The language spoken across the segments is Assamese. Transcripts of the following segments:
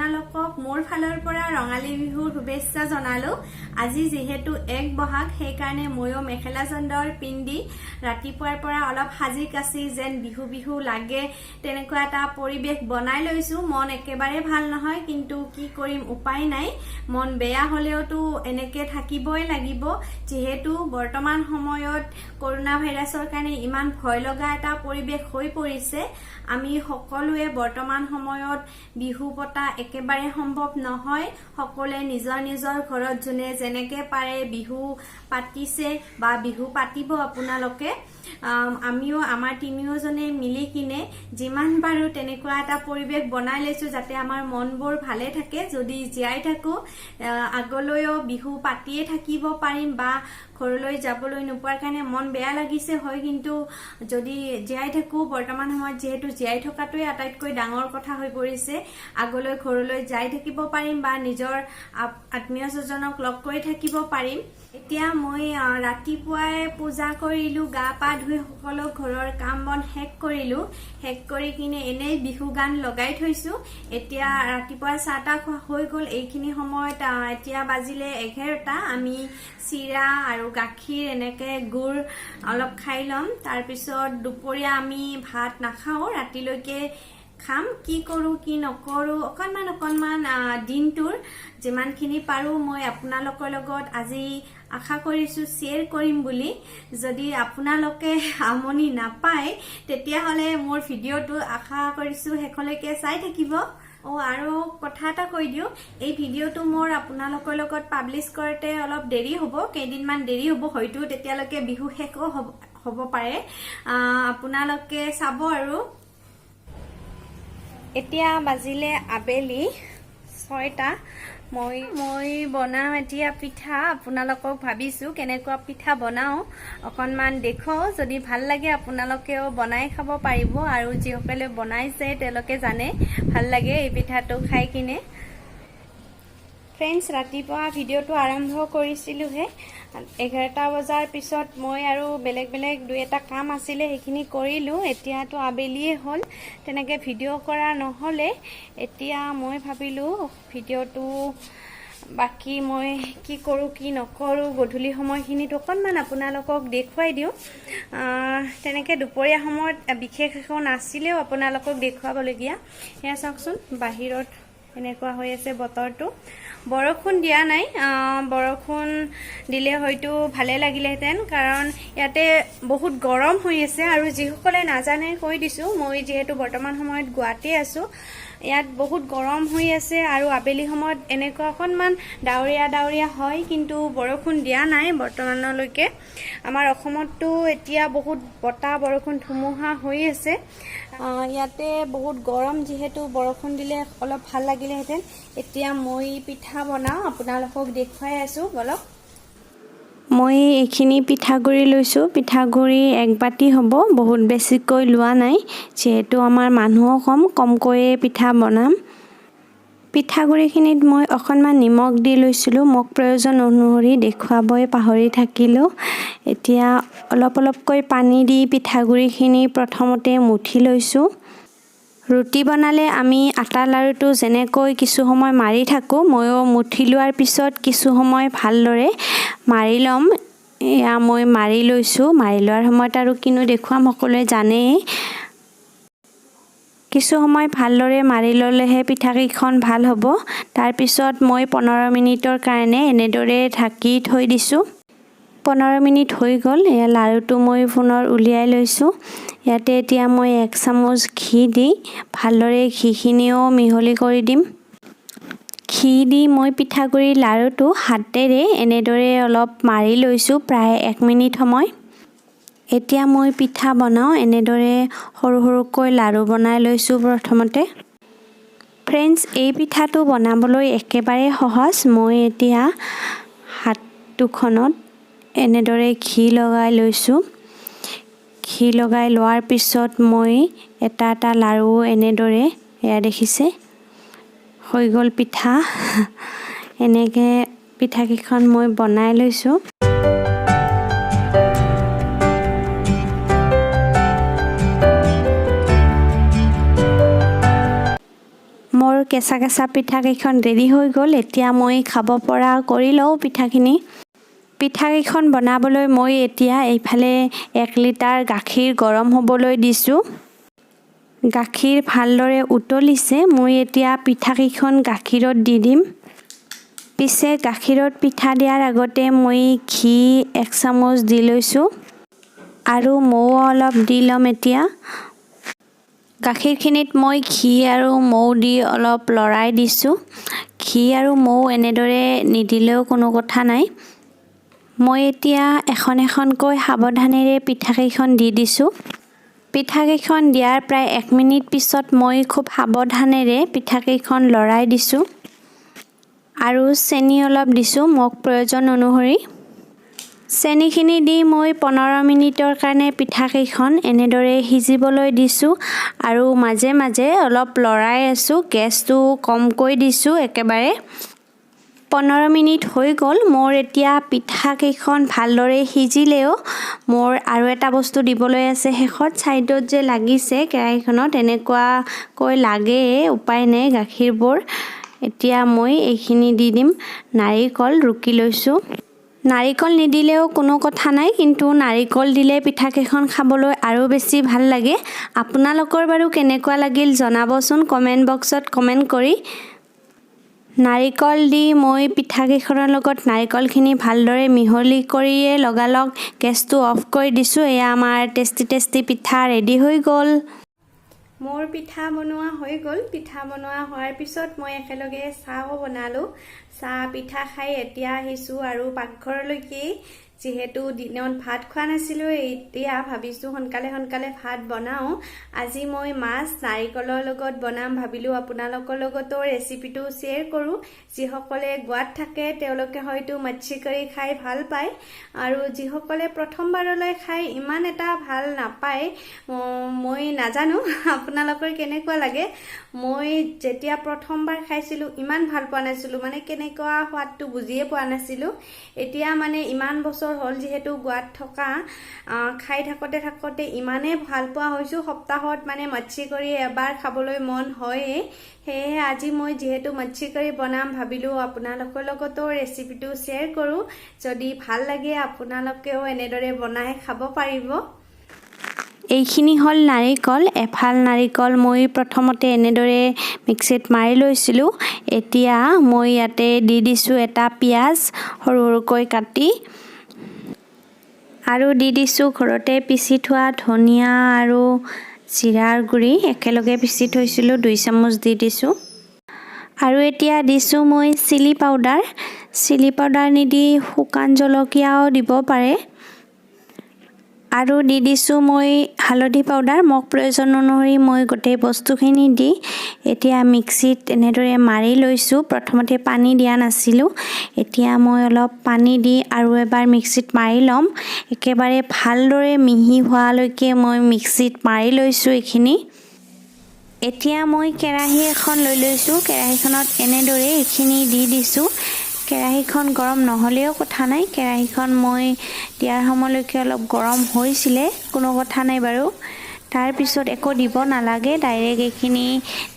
আপোনালোকক মোৰ ফালৰ পৰা ৰঙালী বিহুৰ শুভেচ্ছা জনালো। আজি যেহেতু 1 বহাগ সেইকাৰণে ময়ো মেখেলা চাদৰ পিন্ধি ৰাতিপুৱাৰ পৰা অলপ সাজি কাচি যেন বিহু বিহু লাগে তেনেকুৱা এটা পৰিবেশ বনাই লৈছো। মন একেবাৰে ভাল নহয়, কিন্তু কি কৰিম, উপায় নাই। মন বেয়া হলেওতো এনেকে থাকিবই লাগিব, যেহেতু বৰ্তমান সময়ত কৰোনা ভাইৰাছৰ কাৰণে ইমান ভয় লগা এটা পৰিবেশ হৈ পৰিছে। আমি সকলোৱে বৰ্তমান সময়ত বিহু পতা একেবাৰে সম্ভৱ নহয়। সকলোৱে নিজৰ নিজৰ ঘৰত যোনে যেনেকে পাৰে বিহু পাতিছে বা বিহু পাতিব আপোনালোকে। আমিও আমাৰ তিনিওজনে মিলি কিনে যিমান পাৰো তেনেকুৱা এটা পৰিবেশ বনাই লৈছো যাতে আমাৰ মনবোৰ ভালে থাকে। যদি জীয়াই থাকো আগলৈও বিহু পাতিয়ে থাকিব পাৰিম বা ঘৰলৈ যাবলৈ নোপোৱাৰ কাৰণে মন বেয়া লাগিছে হয়, কিন্তু যদি জীয়াই থাকো বৰ্তমান সময়ত যিহেতু জীয়াই থকাটোৱে আটাইতকৈ ডাঙৰ কথা হৈ পৰিছে, আগলৈ ঘৰলৈ যাই থাকিব পাৰিম বা নিজৰ আত্মীয় স্বজনক লগ কৰি থাকিব পাৰিম। এতিয়া মই ৰাতিপুৱাই পূজা কৰিলো, গা পা ধুই সকলো ঘৰৰ কাম বন শেষ কৰিলো। শেষ কৰি কিনে এনেই বিহু গান লগাই থৈছো। এতিয়া ৰাতিপুৱা চাহ তাহ খোৱা হৈ গল। এইখিনি সময়ত এতিয়া বাজিলে 11টা। আমি চিৰা আৰু গাখীৰ এনেকে গুড় অলপ খাই লম। তাৰপিছত দুপৰীয়া আমি ভাত নাখাও, ৰাতিলৈকে খাম। কি কৰো কি নকৰো অকনমান দিনটোৰ যিমানখিনি পাৰো মই আপোনালোকৰ লগত আজি আশা কৰিছো শ্বেয়াৰ কৰিম বুলি। যদি আপোনালোকে আমনি নাপায় তেতিয়াহলে মোৰ ভিডিঅ'টো আশা কৰিছো শেষলৈকে চাই থাকিব। আৰু কথা এটা কৈ দিও, এই ভিডিঅ'টো মোৰ আপোনালোকৰ লগত পাব্লিছ কৰোতে অলপ দেৰি হ'ব, কেইদিনমান দেৰি হ'ব, হয়তো তেতিয়ালৈকে বিহু শেষো হ'ব পাৰে। আপোনালোকে চাব। আৰু এতিয়া বাজিলে আবেলি 6টা। মই বনাও এতিয়া পিঠা। আপোনালোকক ভাবিছো কেনেকুৱা পিঠা বনাও অকনমান দেখুৱাও। যদি ভাল লাগে আপোনালোকেও বনাই খাব পাৰিব, আৰু যিসকলে বনাইছে তেওঁলোকে জানে ভাল লাগে এই পিঠাটো খাই কিনে। ফ্ৰেণ্ডছ, ৰাতিপুৱা ভিডিঅ'টো আৰম্ভ কৰিছিলোহে। 11টা বজাৰ পিছত মই আৰু বেলেগ দুই এটা কাম আছিলে সেইখিনি কৰিলো। এতিয়াতো আবেলিয়ে হ'ল, তেনেকে ভিডিঅ' কৰা নহলে। এতিয়া মই ভাবিলো ভিডিঅ'টো বাকি মই কি কৰো কি নকৰো গধূলি সময়খিনিত অকনমান আপোনালোকক দেখুৱাই দিওঁ। তেনেকে দুপৰীয়া সময়ত বিশেষ একো নাছিলেও আপোনালোকক দেখুৱাবলগীয়া। এয়া চাওকচোন, বাহিৰত এনেকুৱা হৈ আছে বতৰটো। বৰষুণ দিয়া নাই। বৰষুণ দিলে হয়তো ভালে লাগিলেহেঁতেন, কাৰণ ইয়াতে বহুত গৰম হৈ আছে। আৰু যিসকলে নাজানে কৈ দিছো, মই যিহেতু বৰ্তমান সময়ত গুৱাহাটী আছো, ইয়াত বহুত গৰম হৈ আছে। আৰু আবেলি সময়ত এনেকুৱা অকনমান ডাৱৰীয়া হয়, কিন্তু বৰষুণ দিয়া নাই বৰ্তমানলৈকে। আমাৰ অসমততো এতিয়া বহুত বতাহ বৰষুণ ধুমুহা হৈ আছে। ইয়াতে বহুত গৰম, যিহেতু বৰষুণ দিলে অলপ ভাল লাগিলেহেঁতেন। এতিয়া মই পিঠা বনাও, আপোনালোকক দেখুৱাই আছো বলক। মই এইখিনি পিঠাগুড়ি লৈছো। পিঠাগুড়ি 1 বাটি হ'ব, বহুত বেছিকৈ লোৱা নাই, যিহেতু আমাৰ মানুহো কমকৈয়ে পিঠা বনাম। পিঠাগুড়িখিনিত মই অকণমান নিমখ দি লৈছিলোঁ। মোক প্ৰয়োজন অনুসৰি দেখুৱাবই পাহৰি থাকিলোঁ। এতিয়া অলপকৈ পানী দি পিঠাগুড়িখিনি প্ৰথমতে মুঠি লৈছোঁ। ৰুটি বনালে আমি আটা লাৰুটো যেনেকৈ কিছু সময় মাৰি থাকোঁ, ময়ো মুঠি লোৱাৰ পিছত কিছু সময় ভালদৰে মাৰি ল'ম। এয়া মই মাৰি লৈছোঁ। মাৰি লোৱাৰ সময়ত আৰু কিনো দেখুৱাম, সকলোৱে জানেই। কিছু সময় ভালদৰে মাৰি ল'লেহে পিঠাকেইখন ভাল হ'ব। তাৰপিছত মই 15 মিনিটৰ কাৰণে এনেদৰে ঢাকি থৈ দিছোঁ। 15 মিনিট হৈ গ'ল। এয়া লাৰুটো মই পুনৰ উলিয়াই লৈছোঁ। ইয়াতে এতিয়া মই 1 চামুচ ঘি দি ভালদৰে ঘিখিনিও মিহলি কৰি দিম। ঘি দি মই পিঠাগুড়িৰ লাৰুটো হাতেৰে এনেদৰে অলপ মাৰি লৈছোঁ, প্ৰায় 1 মিনিট সময়। এতিয়া মই পিঠা বনাওঁ। এনেদৰে সৰুকৈ লাৰু বনাই লৈছোঁ প্ৰথমতে। ফ্ৰেণ্ডছ, এই পিঠাটো বনাবলৈ একেবাৰে সহজ। মই এতিয়া হাত দুখনত এনেদৰে ঘি লগাই লৈছোঁ। ঘি লগাই লোৱাৰ পিছত মই এটা লাৰু এনেদৰে, এয়া দেখিছে, হৈ গ'ল পিঠা। এনেকৈ পিঠাকেইখন মই বনাই লৈছোঁ। মোৰ কেঁচা কেঁচা পিঠাকেইখন ৰেডি হৈ গ'ল। এতিয়া মই খাব পৰা কৰি লওঁ পিঠাখিনি। পিঠাকেইখন বনাবলৈ মই এতিয়া এইফালে 1 লিটাৰ গাখীৰ গৰম হ'বলৈ দিছোঁ। গাখীৰ ভালদৰে উতলিছে। মই এতিয়া পিঠাকেইখন গাখীৰত দি দিম। পিছে গাখীৰত পিঠা দিয়াৰ আগতে মই ঘি 1 চামুচ দি লৈছোঁ আৰু মৌ অলপ দি ল'ম। এতিয়া গাখীৰখিনিত মই ঘি আৰু মৌ দি অলপ লৰাই দিছোঁ। ঘি আৰু মৌ এনেদৰে নিদিলেও কোনো কথা নাই। মই এতিয়া এখন এখনকৈ সাৱধানেৰে পিঠাকেইখন দি দিছোঁ। পিঠাকেইখন দিয়াৰ প্ৰায় 1 মিনিট পিছত মই খুব সাৱধানেৰে পিঠাকেইখন লৰাই দিছোঁ আৰু চেনি অলপ দিছোঁ মোক প্ৰয়োজন অনুসৰি। চেনিখিনি দি মই 15 মিনিটৰ কাৰণে পিঠাকেইখন এনেদৰে সিজিবলৈ দিছোঁ আৰু মাজে মাজে অলপ লৰাই আছোঁ। গেছটো কমকৈ দিছোঁ একেবাৰে। 15 মিনিট হৈ গ'ল। মোৰ এতিয়া পিঠাকেইখন ভালদৰে সিজিলেও মোৰ আৰু এটা বস্তু দিবলৈ আছে শেষত। ছাইডত যে লাগিছে কেৰাহীখনত এনেকুৱাকৈ লাগে, উপায় নাই গাখীৰবোৰ। এতিয়া মই এইখিনি দি দিম। নাৰিকল ৰুকি লৈছোঁ। নাৰিকল নিদিলেও কোনো কথা নাই, কিন্তু নাৰিকল দিলে পিঠাকেইখন খাবলৈ আৰু বেছি ভাল লাগে। আপোনালোকৰ বাৰু কেনেকুৱা লাগিল জনাবচোন কমেণ্ট বক্সত কমেণ্ট কৰি। নাৰিকল দি মই পিঠাকেইখনৰ লগত নাৰিকলখিনি ভালদৰে মিহলি কৰিয়ে লগালগ গেছটো অফ কৰি দিছোঁ। এয়া আমাৰ টেষ্টি পিঠা ৰেডি হৈ গ'ল। মোৰ পিঠা বনোৱা হৈ গ'ল। পিঠা বনোৱা হোৱাৰ পিছত মই একেলগে চাহও বনালোঁ। চাহ পিঠা খাই এতিয়া আহিছোঁ আৰু পাকঘৰলৈকে। যিহেতু দিনত ভাত খোৱা নাছিলোঁ, এতিয়া ভাবিছোঁ সোনকালে ভাত বনাওঁ। আজি মই মাছ নাৰিকলৰ লগত বনাম ভাবিলোঁ আপোনালোকৰ লগতো ৰেচিপিটো শ্বেয়াৰ কৰোঁ। যিসকলে গোৱাত থাকে তেওঁলোকে হয়তো মাছি কাৰী খাই ভাল পায় আৰু যিসকলে প্ৰথমবাৰলৈ খাই ইমান এটা ভাল নাপায়। মই নাজানো আপোনালোকৰ কেনেকুৱা লাগে। মই যেতিয়া প্ৰথমবাৰ খাইছিলোঁ ইমান ভাল পোৱা নাছিলোঁ, মানে কেনেকুৱা সোৱাদটো বুজিয়ে পোৱা নাছিলোঁ। এতিয়া মানে ইমান বছৰ হ'ল যিহেতু গোৱাত থকা, খাই থাকোঁতে ইমানেই ভাল পোৱা হৈছোঁ। সপ্তাহত মানে মাছি কাৰী এবাৰ খাবলৈ মন হয়েই। সেয়েহে আজি মই যিহেতু মাছি কাৰী বনাম ভাবিলোঁ আপোনালোকৰ লগতো ৰেচিপিটো শ্বেয়াৰ কৰোঁ। যদি ভাল লাগে আপোনালোকেও এনেদৰে বনাই খাব পাৰিব। এইখিনি হ'ল নাৰিকল। এফাল নাৰিকল মই প্ৰথমতে এনেদৰে মিক্সিত মাৰি লৈছিলোঁ। এতিয়া মই ইয়াতে দি দিছোঁ এটা পিঁয়াজ সৰুকৈ কাটি আৰু দি দিছোঁ ঘৰতে পিচি থোৱা ধনিয়া আৰু জিৰাৰ গুড়ি একেলগে পিচি থৈছিলোঁ 2 চামুচ দি দিছোঁ। আৰু এতিয়া দিছোঁ মই চিলি পাউডাৰ। চিলি পাউডাৰ নিদি শুকান জলকীয়াও দিব পাৰে। আৰু দি দিছোঁ মই হালধি পাউডাৰ। মোক প্ৰয়োজন অনুসৰি মই গোটেই বস্তুখিনি দি এতিয়া মিক্সিত এনেদৰে মাৰি লৈছোঁ। প্ৰথমতে পানী দিয়া নাছিলোঁ। এতিয়া মই অলপ পানী দি আৰু এবাৰ মিক্সিত মাৰি ল'ম। একেবাৰে ভালদৰে মিহি হোৱালৈকে মই মিক্সিত মাৰি লৈছোঁ এইখিনি। এতিয়া মই কেৰাহী এখন লৈ লৈছোঁ। কেৰাহীখনত এনেদৰে এইখিনি দি দিছোঁ। কেৰাহীখন গৰম নহ'লেও কথা নাই। কেৰাহীখন মই দিয়াৰ সময়লৈকে অলপ গৰম হৈছিলে, কোনো কথা নাই বাৰু। তাৰপিছত একো দিব নালাগে, ডাইৰেক্ট এইখিনি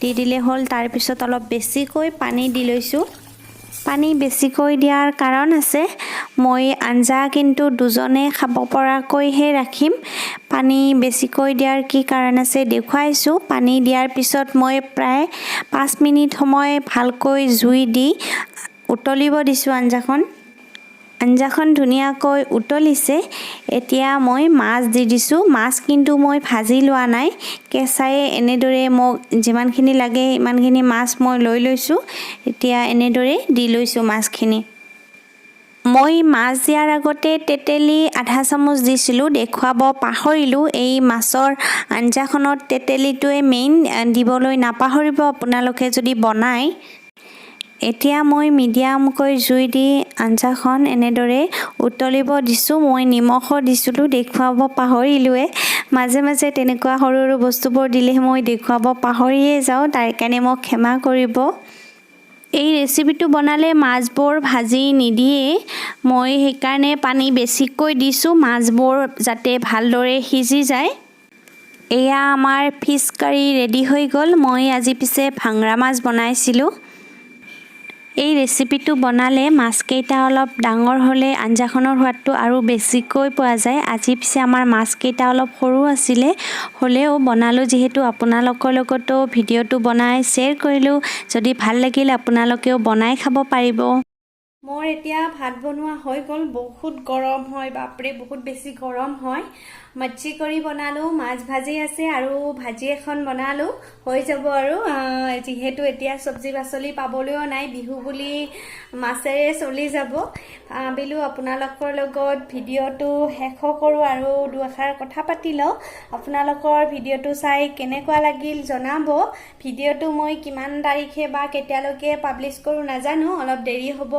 দি দিলে হ'ল। তাৰপিছত অলপ বেছিকৈ পানী দি লৈছোঁ। পানী বেছিকৈ দিয়াৰ কাৰণ আছে। মই আঞ্জা কিন্তু দুজনে খাব পৰাকৈহে ৰাখিম। পানী বেছিকৈ দিয়াৰ কি কাৰণ আছে দেখুৱাইছোঁ। পানী দিয়াৰ পিছত মই প্ৰায় 5 মিনিট সময় ভালকৈ জুই দি উতলিব দিছোঁ আঞ্জাখন। আঞ্জাখন ধুনীয়াকৈ উতলিছে। এতিয়া মই মাছ দি দিছোঁ। মাছ কিন্তু মই ভাজি লোৱা নাই, কেঁচাই এনেদৰে মোক যিমানখিনি লাগে ইমানখিনি মাছ মই লৈ লৈছোঁ। এতিয়া এনেদৰে দি লৈছোঁ মাছখিনি। মই মাছ দিয়াৰ আগতে তেতেলী আধা চামুচ দিছিলোঁ, দেখুৱাব পাহৰিলোঁ। এই মাছৰ আঞ্জাখনত তেতেলীটোৱে মেইন, দিবলৈ নাপাহৰিব আপোনালোকে যদি বনায়। এতিয়া মই মিডিয়ামকৈ জুই দি আঞ্জাখন এনেদৰে উতলিব দিছোঁ। মই নিমখো দিছিলোঁ, দেখুৱাব পাহৰিলোৱে। মাজে মাজে তেনেকুৱা সৰু বস্তুবোৰ দিলে মই দেখুৱাব পাহৰিয়ে যাওঁ, তাৰ কাৰণে মোক ক্ষমা কৰিব। এই ৰেচিপিটো বনালে মাছবোৰ ভাজি নিদিয়ে। মই সেইকাৰণে পানী বেছিকৈ দিছোঁ, মাছবোৰ যাতে ভালদৰে সিজি যায়। এয়া আমাৰ ফিছ কাৰী ৰেডি হৈ গ'ল। মই আজি পিছে ভাংৰা মাছ বনাইছিলোঁ। এই ৰেচিপিটো বনালে মাছকেইটা অলপ ডাঙৰ হ'লে আঞ্জাখনৰ সোৱাদটো আৰু বেছিকৈ পোৱা যায়। আজি পিছে আমাৰ মাছকেইটা অলপ সৰু আছিলে, হ'লেও বনালোঁ যিহেতু আপোনালোকৰ লগতো ভিডিঅ'টো বনাই শ্বেয়াৰ কৰিলোঁ। যদি ভাল লাগিল আপোনালোকেও বনাই খাব পাৰিব। মোৰ এতিয়া ভাত বনোৱা হৈ গ'ল। বহুত গৰম হয়, বাপৰে বহুত বেছি গৰম হয়। মচ্ছি কৰি বনালোঁ, মাছ ভাজি আছে আৰু ভাজি এখন বনালোঁ, হৈ যাব আৰু যিহেতু এতিয়া চব্জি পাচলি পাবলৈও নাই, বিহু বুলি মাছেৰে চলি যাব। ভাবিলোঁ আপোনালোকৰ লগত ভিডিঅ'টো শেষ কৰোঁ আৰু দুআষাৰ কথা পাতি লওঁ। আপোনালোকৰ ভিডিঅ'টো চাই কেনেকুৱা লাগিল জনাব। ভিডিঅ'টো মই কিমান তাৰিখে বা কেতিয়ালৈকে পাব্লিছ কৰোঁ নাজানো, অলপ দেৰি হ'ব।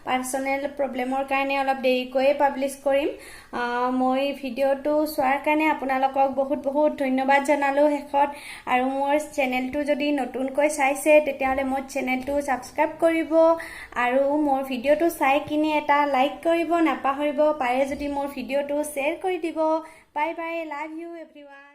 পাৰ্চনেল প্ৰব্লেমৰ কাৰণে অলপ দেৰিকৈয়ে পাব্লিছ কৰিম। মই ভিডিঅ'টো চোৱাৰ কাৰণে আপোনালোকক বহুত বহুত ধন্যবাদ জনালোঁ শেষত। আৰু মোৰ চেনেলটো যদি নতুনকৈ চাইছে তেতিয়াহ'লে মোৰ চেনেলটো ছাবস্ক্ৰাইব কৰিব আৰু মোৰ ভিডিঅ'টো চাই কিনে এটা লাইক কৰিব নাপাহৰিব। পাৰে যদি মোৰ ভিডিঅ'টো শ্বেয়াৰ কৰি দিব। Bye bye, love you everyone.